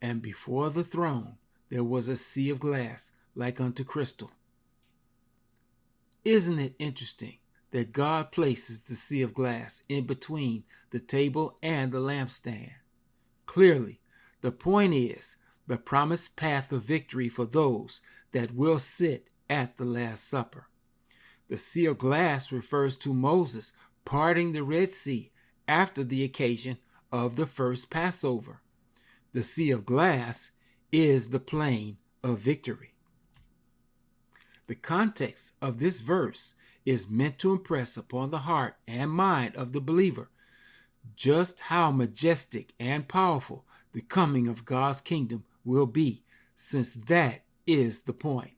and before the throne there was a sea of glass like unto crystal. Isn't it interesting that God places the sea of glass in between the table and the lampstand? Clearly, the point is the promised path of victory for those that will sit at the Last Supper. The sea of glass refers to Moses parting the Red Sea after the occasion of the first Passover. The sea of glass is the plain of victory. The context of this verse is meant to impress upon the heart and mind of the believer just how majestic and powerful the coming of God's kingdom will be, since that is the point.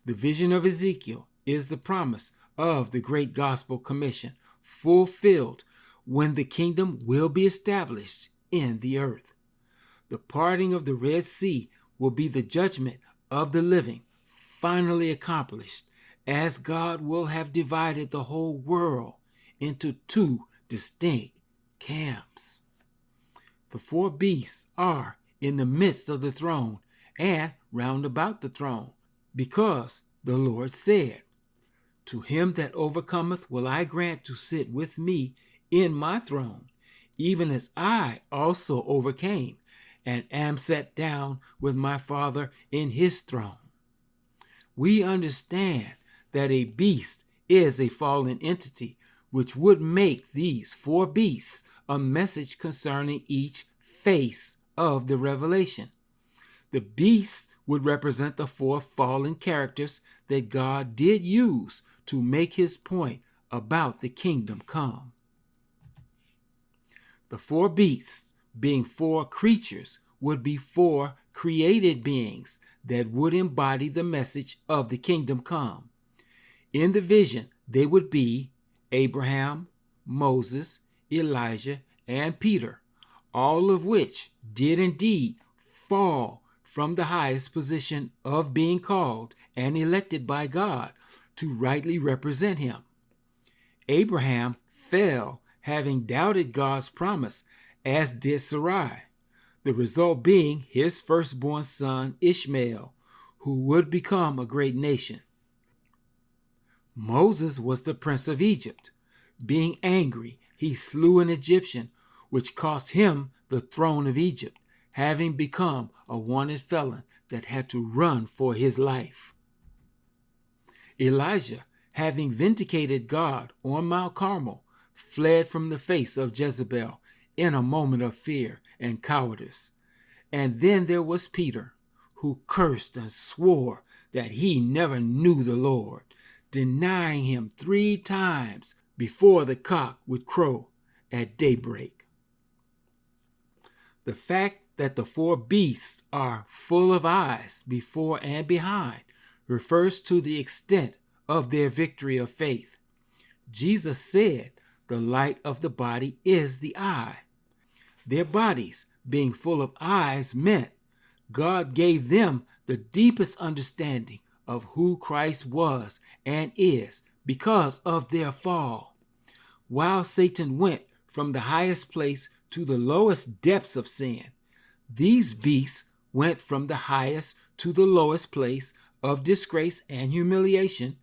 The vision of Ezekiel is the promise of the great gospel commission fulfilled when the kingdom will be established in the earth. The parting of the Red Sea will be the judgment of the living finally accomplished, as God will have divided the whole world into two distinct camps. The four beasts are in the midst of the throne and round about the throne, because the Lord said, "To him that overcometh will I grant to sit with me in my throne, even as I also overcame and am set down with my Father in his throne." We understand that a beast is a fallen entity, which would make these four beasts a message concerning each face of the revelation. The beasts would represent the four fallen characters that God did use to make his point about the kingdom come. The four beasts, being four creatures, would be four created beings that would embody the message of the kingdom come. In the vision, they would be Abraham, Moses, Elijah, and Peter, all of which did indeed fall from the highest position of being called and elected by God to rightly represent him. Abraham fell having doubted God's promise, as did Sarai, the result being his firstborn son Ishmael, who would become a great nation. Moses was the prince of Egypt. Being angry, he slew an Egyptian, which cost him the throne of Egypt, having become a wanted felon that had to run for his life. Elijah, having vindicated God on Mount Carmel, fled from the face of Jezebel in a moment of fear and cowardice. And then there was Peter, who cursed and swore that he never knew the Lord, denying him 3 times before the cock would crow at daybreak. The fact that the four beasts are full of eyes before and behind refers to the extent of their victory of faith. Jesus said the light of the body is the eye. Their bodies being full of eyes meant God gave them the deepest understanding of who Christ was and is because of their fall. While Satan went from the highest place to the lowest depths of sin, these beasts went from the highest to the lowest place of disgrace and humiliation,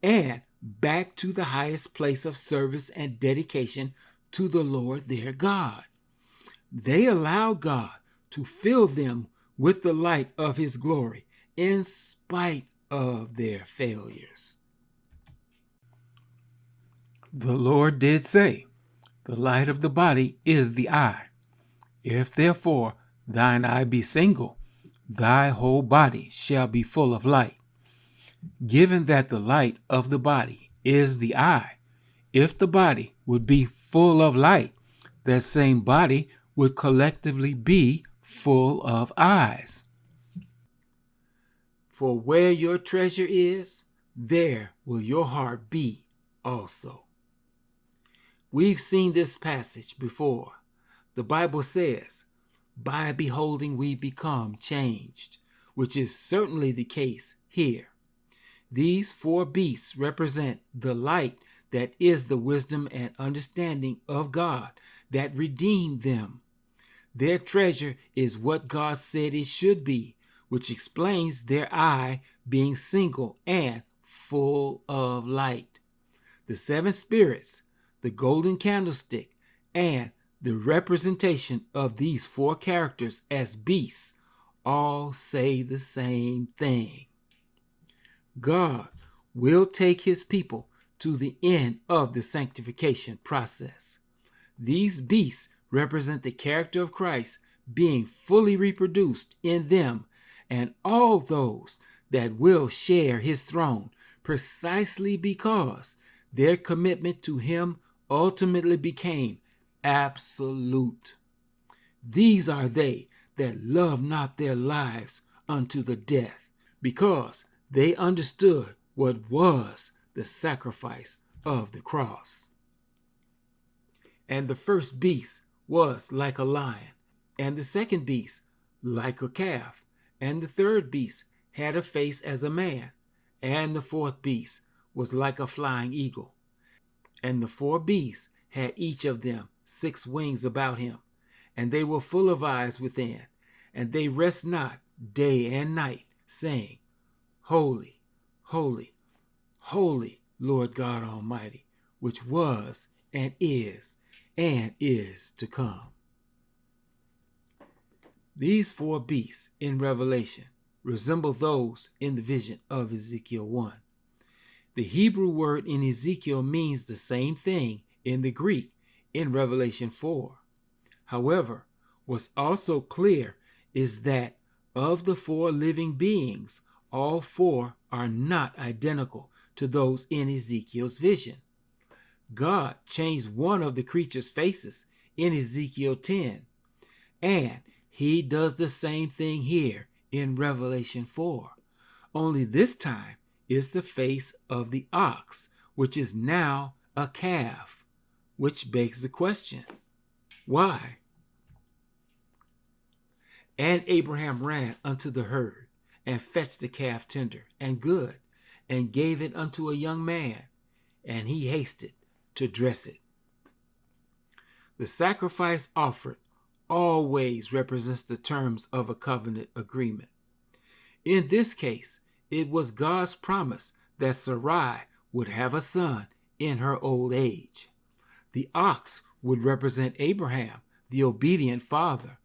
and back to the highest place of service and dedication to the Lord their God. They allowed God to fill them with the light of his glory in spite of their failures. The Lord did say, "The light of the body is the eye. If therefore thine eye be single, thy whole body shall be full of light." Given that the light of the body is the eye, if the body would be full of light, that same body would collectively be full of eyes. For where your treasure is, there will your heart be also. We've seen this passage before. The Bible says, "By beholding we become changed," which is certainly the case here. These four beasts represent the light that is the wisdom and understanding of God that redeemed them. Their treasure is what God said it should be, which explains their eye being single and full of light. The seven spirits, the golden candlestick, and the representation of these four characters as beasts all say the same thing. God will take his people to the end of the sanctification process. These beasts represent the character of Christ being fully reproduced in them and all those that will share his throne, precisely because their commitment to him ultimately became absolute. These are they that love not their lives unto the death, because they understood what was the sacrifice of the cross. And the first beast was like a lion, and the second beast like a calf, and the third beast had a face as a man, and the fourth beast was like a flying eagle. And the four beasts had each of them 6 wings about him, and they were full of eyes within, and they rest not day and night, saying, Holy, holy, holy, Lord God Almighty, which was and is to come. These 4 beasts in Revelation resemble those in the vision of Ezekiel 1. The Hebrew word in Ezekiel means the same thing in the Greek in Revelation 4. However, what's also clear is that of the 4 living beings, all 4 are not identical to those in Ezekiel's vision. God changed one of the creature's faces in Ezekiel 10, and he does the same thing here in Revelation 4. Only this time is the face of the ox, which is now a calf, which begs the question, why? And Abraham ran unto the herd, and fetched the calf tender and good, and gave it unto a young man, and he hasted to dress it. The sacrifice offered always represents the terms of a covenant agreement. In this case, it was God's promise that Sarai would have a son in her old age. The ox would represent Abraham, the obedient father.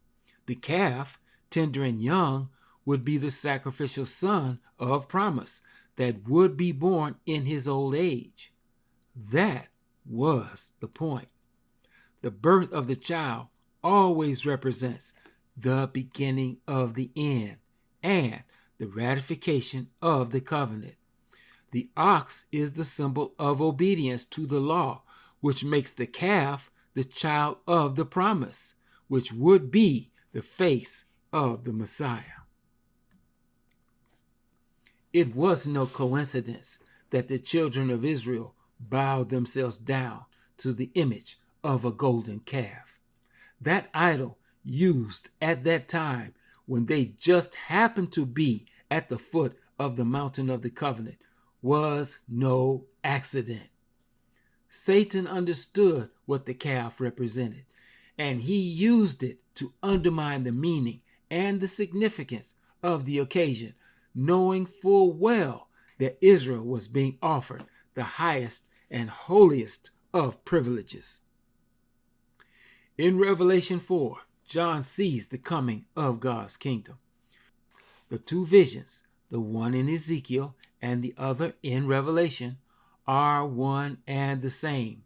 The calf, tender and young, would be the sacrificial son of promise that would be born in his old age. That was the point. The birth of the child always represents the beginning of the end and the ratification of the covenant. The ox is the symbol of obedience to the law, which makes the calf the child of the promise, which would be the face of the Messiah. It was no coincidence that the children of Israel bowed themselves down to the image of a golden calf. That idol used at that time when they just happened to be at the foot of the mountain of the covenant was no accident. Satan understood what the calf represented, and he used it to undermine the meaning and the significance of the occasion, knowing full well that Israel was being offered the highest and holiest of privileges. In Revelation 4, John sees the coming of God's kingdom. The 2 visions, the one in Ezekiel and the other in Revelation, are one and the same.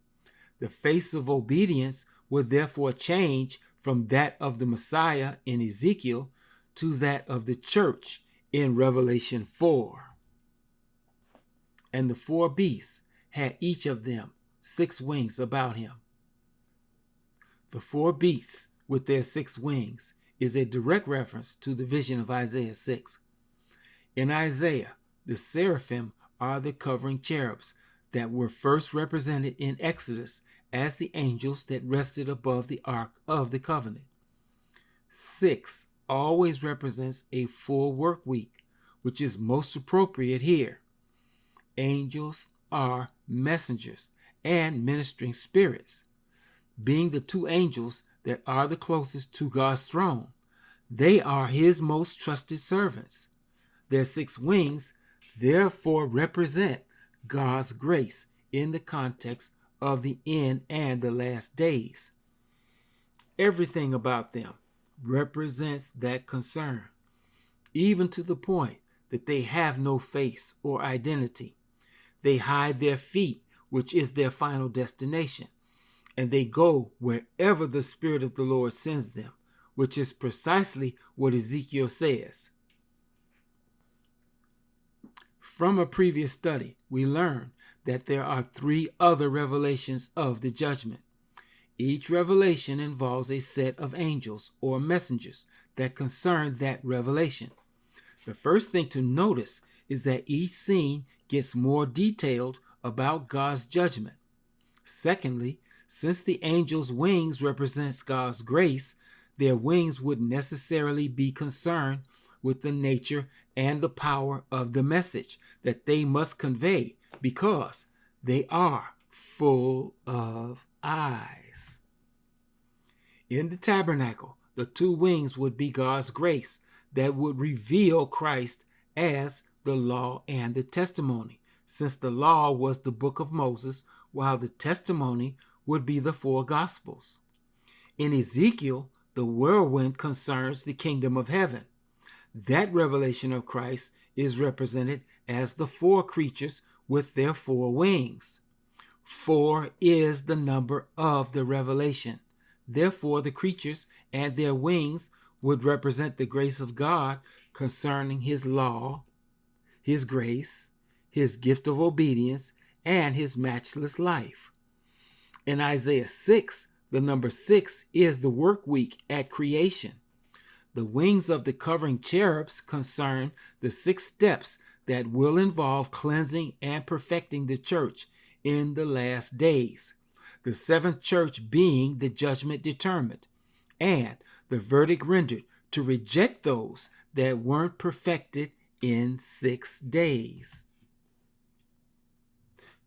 The face of obedience would therefore change from that of the Messiah in Ezekiel to that of the church in Revelation 4. And the 4 beasts had each of them 6 wings about him. The 4 beasts with their 6 wings is a direct reference to the vision of Isaiah 6. In Isaiah, the seraphim are the covering cherubs that were first represented in Exodus as the angels that rested above the Ark of the Covenant. 6 always represents a full work week, which is most appropriate here. Angels are messengers and ministering spirits. Being the 2 angels that are the closest to God's throne. They are his most trusted servants. Their 6 wings therefore represent God's grace in the context of the end and the last days. Everything about them represents that concern, even to the point that they have no face or identity. They hide their feet, which is their final destination, and they go wherever the Spirit of the Lord sends them, which is precisely what Ezekiel says. From a previous study, we learned that there are 3 other revelations of the judgment. Each revelation involves a set of angels or messengers that concern that revelation. The first thing to notice is that each scene gets more detailed about God's judgment. Secondly, since the angels' wings represents God's grace, their wings would necessarily be concerned with the nature and the power of the message that they must convey, because they are full of eyes. In the tabernacle, the 2 wings would be God's grace that would reveal Christ as the law and the testimony, since the law was the book of Moses, while the testimony would be the 4 Gospels. In Ezekiel, the whirlwind concerns the kingdom of heaven. That revelation of Christ is represented as the 4 creatures with their 4 wings. 4 is the number of the revelation. Therefore, the creatures and their wings would represent the grace of God concerning his law, his grace, his gift of obedience, and his matchless life. In Isaiah 6, the number 6 is the work week at creation. The wings of the covering cherubs concern the 6 steps that will involve cleansing and perfecting the church in the last days, the 7th church being the judgment determined, and the verdict rendered to reject those that weren't perfected in 6 days.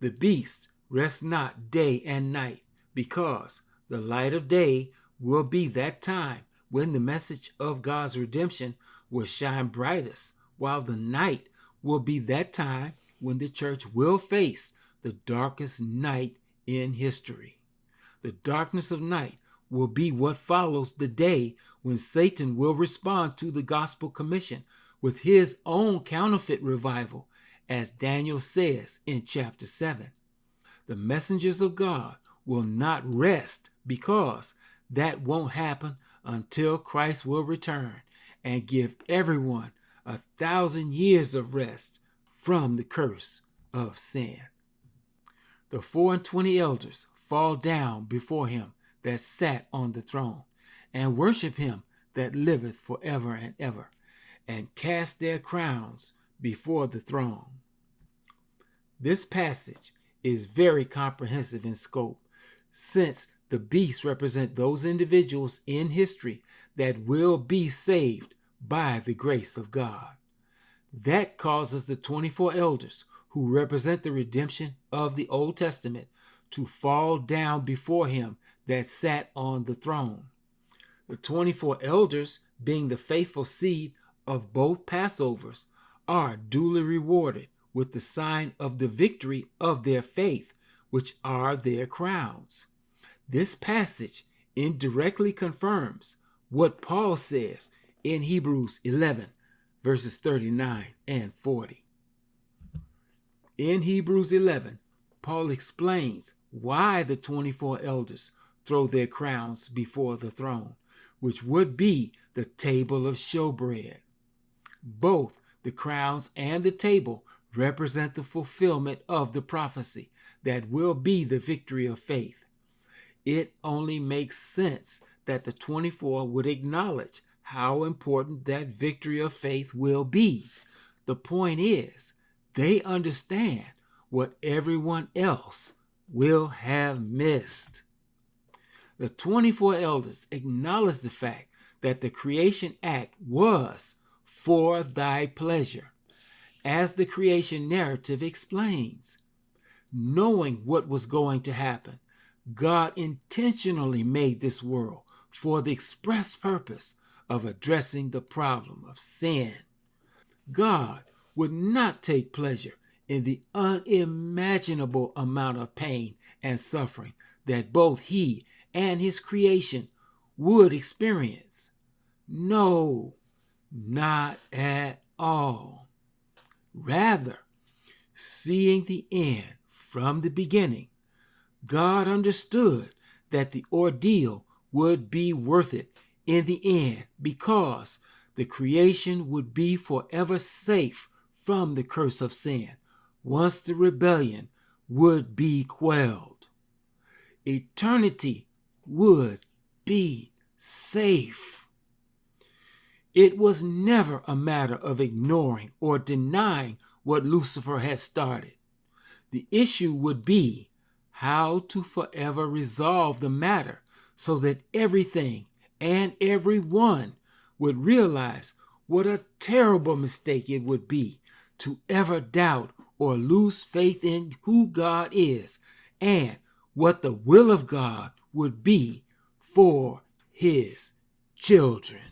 The beast rests not day and night, because the light of day will be that time when the message of God's redemption will shine brightest, while the night will be that time when the church will face the darkest night in history. The darkness of night will be what follows the day when Satan will respond to the gospel commission with his own counterfeit revival, as Daniel says in chapter 7. The messengers of God will not rest, because that won't happen until Christ will return and give everyone 1,000 years of rest from the curse of sin. The 24 elders fall down before him that sat on the throne, and worship him that liveth forever and ever, and cast their crowns before the throne. This passage is very comprehensive in scope, since the beasts represent those individuals in history that will be saved by the grace of God. That causes the 24 elders, who represent the redemption of the Old Testament, to fall down before him that sat on the throne. The 24 elders, being the faithful seed of both Passovers, are duly rewarded with the sign of the victory of their faith, which are their crowns. This passage indirectly confirms what Paul says in Hebrews 11, verses 39 and 40. In Hebrews 11, Paul explains why the 24 elders throw their crowns before the throne, which would be the table of showbread. Both the crowns and the table represent the fulfillment of the prophecy that will be the victory of faith. It only makes sense that the 24 would acknowledge how important that victory of faith will be. The point is, they understand what everyone else will have missed. The 24 elders acknowledge the fact that the creation act was for thy pleasure, as the creation narrative explains. Knowing what was going to happen, God intentionally made this world for the express purpose of addressing the problem of sin. God would not take pleasure in the unimaginable amount of pain and suffering that both he and his creation would experience. No, not at all. Rather, seeing the end from the beginning, God understood that the ordeal would be worth it in the end because the creation would be forever safe from the curse of sin once the rebellion would be quelled. Eternity would be safe. It was never a matter of ignoring or denying what Lucifer had started. The issue would be how to forever resolve the matter so that everything and everyone would realize what a terrible mistake it would be to ever doubt or lose faith in who God is and what the will of God would be for his children.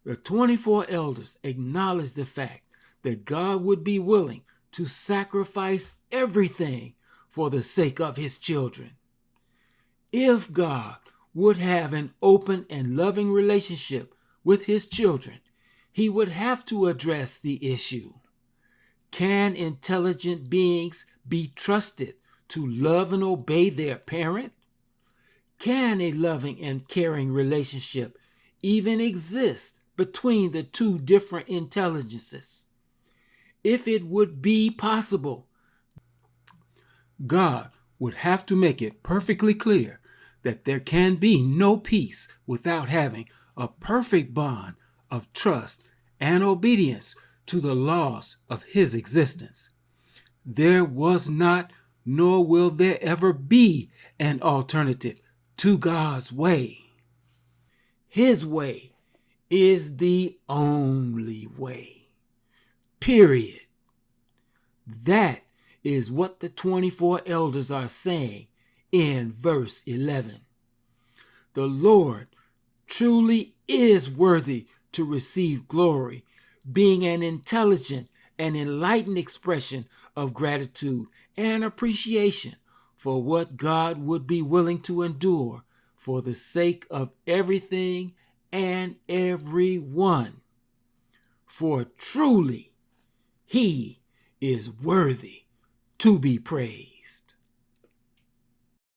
The 24 elders acknowledged the fact that God would be willing to sacrifice everything for the sake of his children. If God would have an open and loving relationship with his children, he would have to address the issue. Can intelligent beings be trusted to love and obey their parent? Can a loving and caring relationship even exist between the two different intelligences? If it would be possible, God would have to make it perfectly clear that there can be no peace without having a perfect bond of trust and obedience to the laws of his existence. There was not, nor will there ever be, an alternative to God's way. His way is the only way. Period. That is what the 24 elders are saying in verse 11. The Lord truly is worthy to receive glory, being an intelligent and enlightened expression of gratitude and appreciation for what God would be willing to endure for the sake of everything and everyone. For truly, he is worthy to be praised.